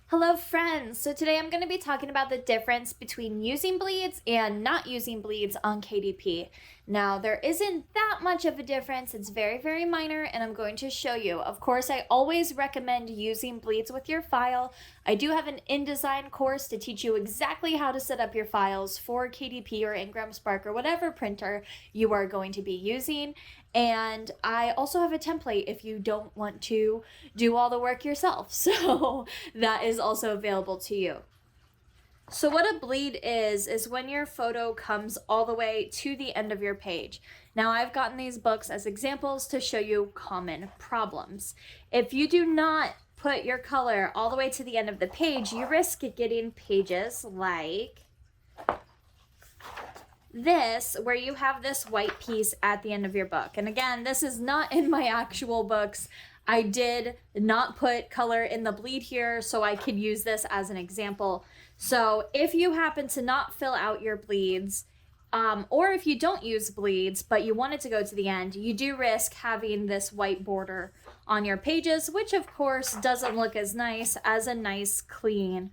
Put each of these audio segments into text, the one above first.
Hello friends! So today I'm going to be talking about the difference between using bleeds and not using bleeds on KDP. Now there isn't that much of a difference, it's very minor, and I'm going to show you. Of course, I always recommend using bleeds with your file. I do have an InDesign course to teach you exactly how to set up your files for KDP or Ingram Spark or whatever printer you are going to be using. And I also have a template if you don't want to do all the work yourself. So that is also available to you. So what a bleed is when your photo comes all the way to the end of your page. Now I've gotten these books as examples to show you common problems. If you do not put your color all the way to the end of the page, you risk getting pages like this, where you have this white piece at the end of your book. And again, this is not in my actual books. I did not put color in the bleed here, so I could use this as an example. So if you happen to not fill out your bleeds, or if you don't use bleeds, but you want it to go to the end, you do risk having this white border on your pages, which of course doesn't look as nice as a nice clean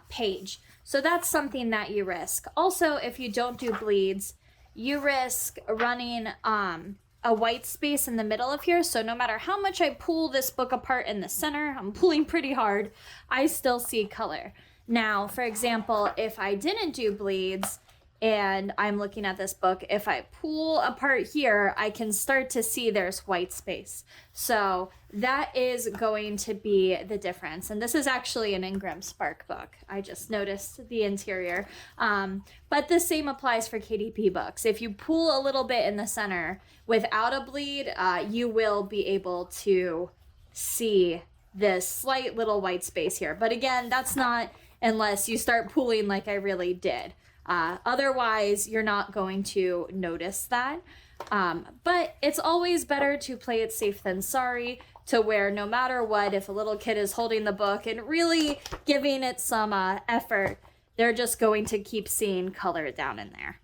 page. So that's something that you risk. Also, if you don't do bleeds, you risk running a white space in the middle of here. So no matter how much I pull this book apart in the center, I'm pulling pretty hard, I still see color. Now, for example, if I didn't do bleeds and I'm looking at this book, if I pull apart here, I can start to see there's white space. So that is going to be the difference. And this is actually an Ingram Spark book. I just noticed the interior. But the same applies for KDP books. If you pull a little bit in the center without a bleed, you will be able to see this slight little white space here. But again, that's not unless you start pulling like I really did. Otherwise, you're not going to notice that. But it's always better to play it safe than sorry, to where no matter what, if a little kid is holding the book and really giving it some effort, they're just going to keep seeing color down in there.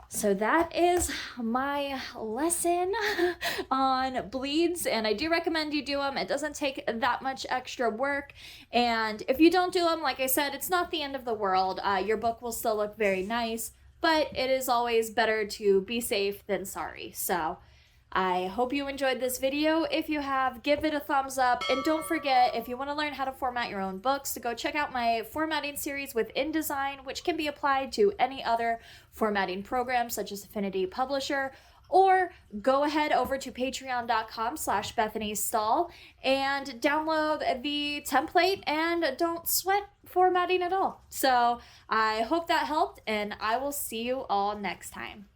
So that is my lesson on bleeds, and I do recommend you do them. It doesn't take that much extra work, and if you don't do them, like I said, it's not the end of the world. Your book will still look very nice, but it is always better to be safe than sorry. So I hope you enjoyed this video. If you have, give it a thumbs up. And don't forget, if you want to learn how to format your own books, to go check out my formatting series with InDesign, which can be applied to any other formatting program, such as Affinity Publisher. Or go ahead over to patreon.com/Bethany Stahl and download the template and don't sweat formatting at all. So I hope that helped, and I will see you all next time.